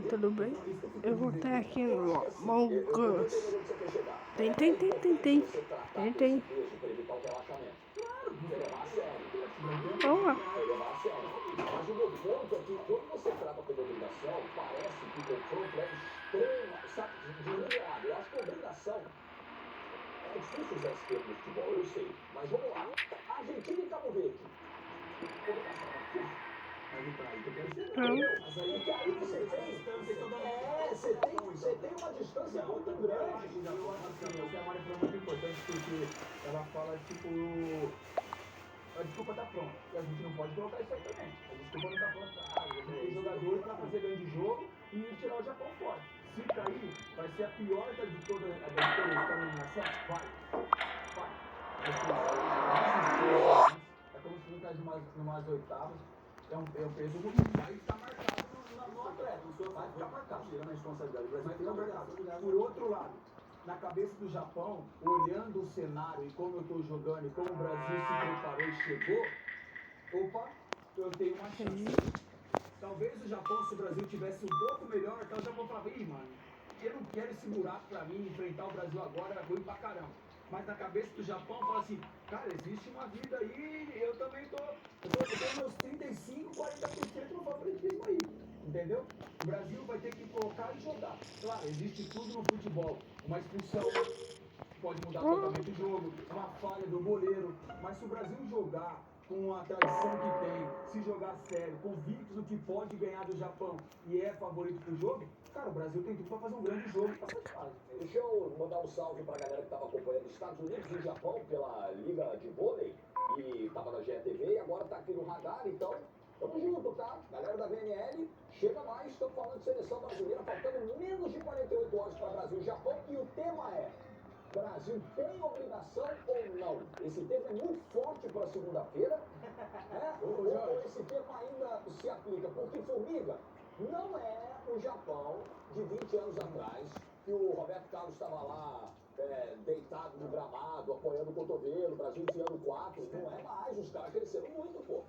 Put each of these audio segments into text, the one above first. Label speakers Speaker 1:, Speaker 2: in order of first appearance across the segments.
Speaker 1: Tudo bem? Eu vou ter aqui no Among Us. Tem. Vamos lá.
Speaker 2: Mas o meu ponto é que quando você trata como obrigação, parece que o confronto é extremo, sabe, desnivelado. Eu acho que obrigação é difícil usar esse termo no futebol, eu sei. Mas vamos lá. Argentina e Cabo Verde. Obrigação. Mas aí que aí você tem uma distância muito grande.
Speaker 3: Eu acho que a Mari foi muito importante porque ela fala, tipo, a desculpa tá pronta. E a gente não pode colocar isso aí também. A desculpa não tá pronta. A gente tem jogadores pra fazer grande jogo e tirar o Japão fora. Se cair, vai ser a pior de toda a eliminação? Vai. É como se não caísse numas oitavas. É um peso ruim. Vai estar marcado no atleta. Vai ficar marcado. Tirando a responsabilidade. O Brasil fica marcado. Por outro lado, na cabeça do Japão, olhando o cenário e como eu estou jogando e como o Brasil se preparou e chegou, opa, eu tenho uma chance. Talvez o Japão, se o Brasil tivesse um pouco melhor, então o Japão falava, ih, mano, eu não quero esse buraco pra mim, enfrentar o Brasil agora é ruim pra caramba. Mas na cabeça do Japão fala assim, cara, existe uma vida aí, eu também tô meus 35, 40% no favoritismo aí, entendeu? O Brasil vai ter que colocar e jogar. Claro, existe tudo no futebol, uma expulsão pode mudar totalmente o jogo, uma falha do goleiro, mas se o Brasil jogar com a tradição que tem, se jogar sério, convicto do que pode ganhar do Japão e é favorito pro jogo, cara, o Brasil tem tudo pra fazer um grande jogo e passar de fase.
Speaker 2: Deixa eu mandar um salve pra galera que tava acompanhando Estados Unidos e Japão pela Liga de Vôlei e tava na GTV e agora tá aqui no Radar, então tamo junto, tá? Galera da VNL, chega mais, estamos falando de seleção brasileira, faltando menos de 48 horas para Brasil e Japão e o tema é Brasil tem obrigação ou não? Esse tema é muito forte para segunda-feira, né? Ou esse tema ainda se aplica? Porque, Formiga, não é o Japão de 20 anos atrás, que o Roberto Carlos estava lá deitado no gramado, apoiando o cotovelo, o Brasil enfiando 4, não é mais, os caras cresceram muito, pô.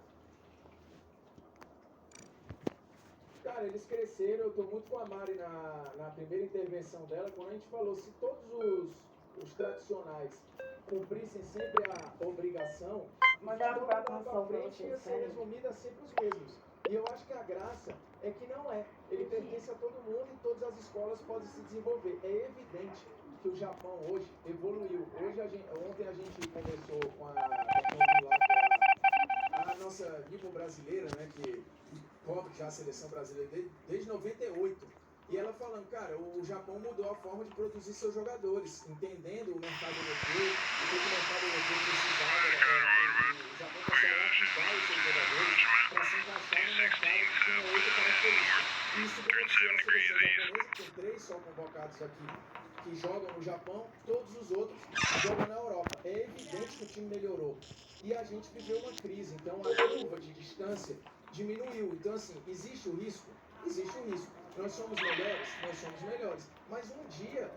Speaker 3: Cara, eles cresceram, eu tô muito com a Mari na primeira intervenção dela, quando a gente falou, se todos os tradicionais cumprissem sempre a obrigação,
Speaker 4: Mandar pra atenção pra
Speaker 3: frente ia
Speaker 4: vocês,
Speaker 3: ser resumida sempre os mesmos. E eu acho que a graça é que não é. Ele pertence a todo mundo e todas as escolas podem se desenvolver. É evidente que o Japão hoje evoluiu. Ontem a gente conversou com a nossa nível brasileira, né, que cobre já a seleção brasileira desde 98. E ela falando, cara, o Japão mudou a forma de produzir seus jogadores, entendendo o mercado europeu, o que o mercado europeu precisava. O Japão passou a lapidar os seus jogadores para se encaixar no mercado que tinha outra característica. E isso beneficia a seleção japonesa, que tem 3 só convocados aqui, que jogam no Japão, todos os outros jogam na Europa. É evidente que o time melhorou. E a gente viveu uma crise, então a curva de distância diminuiu. Então, assim, existe o risco? Existe o risco. Nós somos melhores. Mas um dia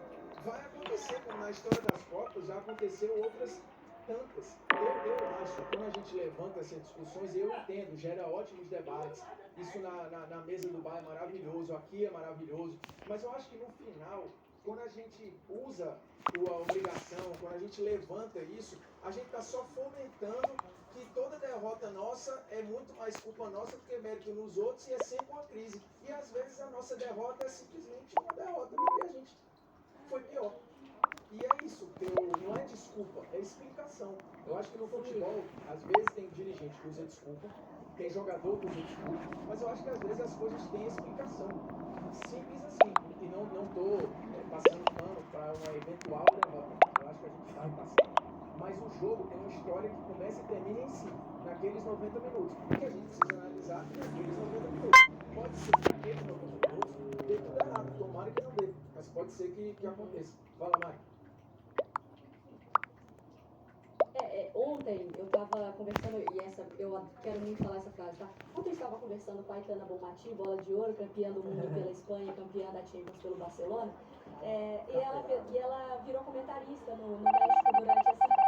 Speaker 3: vai acontecer, como na história das Copas já aconteceu outras tantas. Eu acho, quando a gente levanta essas discussões, eu entendo, gera ótimos debates. Isso na mesa do bar é maravilhoso, aqui é maravilhoso. Mas eu acho que no final, quando a gente usa a obrigação, quando a gente levanta isso, a gente está só fomentando que toda derrota nossa é muito mais culpa nossa do que mérito nos outros e é sempre uma crise. E às vezes a nossa derrota é simplesmente uma derrota porque a gente foi pior. E é isso, não é desculpa, é explicação. Eu acho que no futebol, às vezes tem dirigente que usa desculpa, tem jogador que usa desculpa, mas eu acho que às vezes as coisas têm explicação. Simples assim. E não tô passando pano para uma eventual derrota. Eu acho que a gente vai passar. Mas o jogo tem uma história que começa e termina em si, naqueles 90 minutos. O que a gente precisa analisar naqueles 90 minutos. Pode ser que naqueles 90 minutos dê tudo errado, tomara que não dê, mas pode ser que aconteça. Fala, Mari.
Speaker 4: Ontem eu estava conversando, e eu quero muito falar essa frase, tá? Ontem eu estava conversando com a Aitana Bonmati, bola de ouro, campeã do mundo pela Espanha, campeã da Champions pelo Barcelona, e ela virou comentarista no México durante desculpa,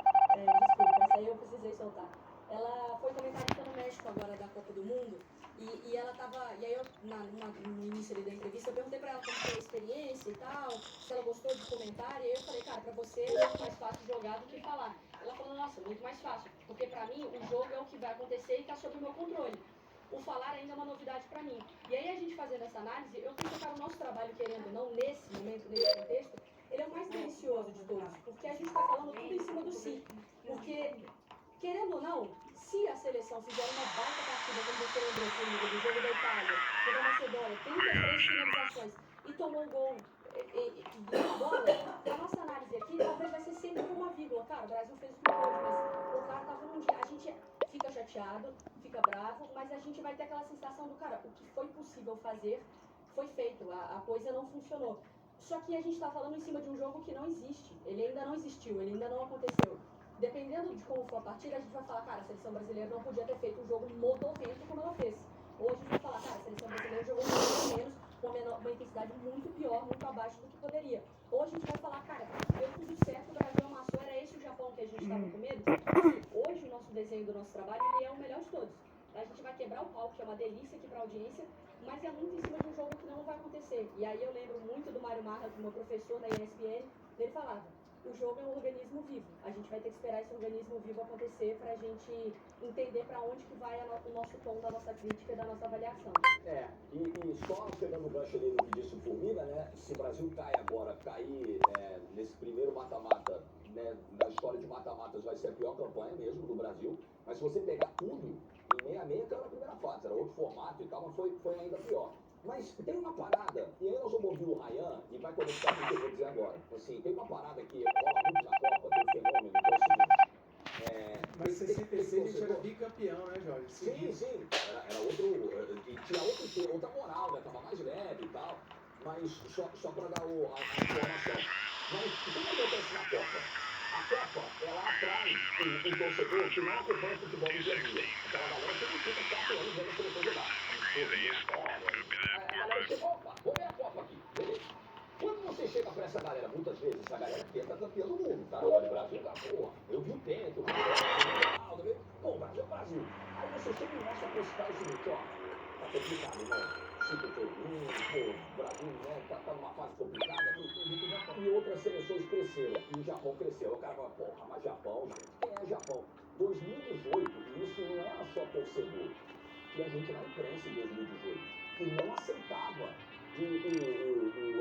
Speaker 4: essa aí eu precisei soltar. Ela foi comentarista no México agora da Copa do Mundo, E ela tava. E aí eu, no início ali da entrevista, eu perguntei pra ela como foi a experiência e tal, se ela gostou de comentar, e aí eu falei, cara, pra você é muito mais fácil jogar do que falar. Ela falou, nossa, muito mais fácil, porque pra mim o jogo é o que vai acontecer e tá sob o meu controle. O falar ainda é uma novidade pra mim. E aí a gente fazendo essa análise, eu penso que o nosso trabalho, querendo ou não, nesse momento, nesse contexto, ele é o mais delicioso de todos, porque a gente tá falando tudo em cima do si. Porque, querendo ou não, se a seleção fizer uma baita partida, como você lembrou comigo, do jogo da Itália, contra a Macedônia, 33 finalizações e tomou um gol e a bola, a nossa análise aqui talvez vai ser sempre uma vírgula. Cara, o Brasil fez o que pôde, mas o cara tava num dia. A gente fica chateado, fica bravo, mas a gente vai ter aquela sensação do cara, o que foi possível fazer foi feito, a coisa não funcionou. Só que a gente está falando em cima de um jogo que não existe, ele ainda não existiu, ele ainda não aconteceu. Dependendo de como for a partida, a gente vai falar, cara, a seleção brasileira não podia ter feito um jogo modorrento como ela fez. Ou a gente vai falar, cara, a seleção brasileira jogou muito menos, com uma intensidade muito pior, muito abaixo do que poderia. Ou a gente vai falar, cara, deu tudo certo, o Brasil amassou, era esse o Japão que a gente estava com medo. Assim, hoje o nosso desenho do nosso trabalho, ele é o melhor de todos. A gente vai quebrar o pau, que é uma delícia aqui para a audiência, mas é muito em cima de um jogo que não vai acontecer. E aí eu lembro muito do Mário Marra, do meu professor na ESPN, ele falava, o jogo é um organismo vivo. A gente vai ter que esperar esse organismo vivo acontecer para a gente entender para onde que vai o nosso tom da nossa crítica e da nossa avaliação.
Speaker 2: E só pegando o gancho ali no que disse o Formiga, né? Se o Brasil cair nesse primeiro mata-mata, né? Na história de mata-matas vai ser a pior campanha mesmo do Brasil. Mas se você pegar tudo, em meia-meia caiu na primeira fase, era outro formato e tal, mas foi ainda pior. Mas tem uma parada, e aí nós vamos ouvir o Ryan, e vai conectar com o que eu vou dizer agora. Assim, tem uma parada que rola muito na Copa, tem um fenômeno, que é o seguinte.
Speaker 3: Mas 66 a gente era bicampeão, né, Jorge?
Speaker 2: Sim. Era outro. E tinha outra moral, né? Tava mais leve e tal. Mas só para dar a informação. Mas o que acontece na Copa? A Copa, ela atrai um torcedor que não acompanha futebol no dia a dia. Aquela galera que não fica 4 anos vendo a seleção jogar. A galera chega, opa, vou ver a Copa aqui, beleza. Quando você chega pra essa galera, muitas vezes, essa galera tenta campeã do mundo, tá? Olha, o Brasil tá, porra, eu vi o tempo, eu vi o tempo, pô, o Brasil é o Brasil. Aí você chega e mostra pra esse cara o seguinte, ó, tá complicado, irmão. Super todo pô, o Brasil, né, tá numa fase complicada, e outras seleções cresceram, e o Japão cresceu. O cara fala, porra, mas Japão, quem é Japão? 2018, e isso não era só torcedor. E a gente na imprensa em 2018, que não aceitava o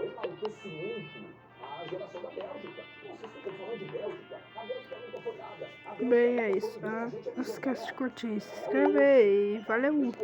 Speaker 2: enaltecimento à geração da Bélgica. Pô, vocês ficam falando de Bélgica, a Bélgica nunca foi nada.
Speaker 1: Bem, é isso. Não esquece de curtir, se inscrever e valeu!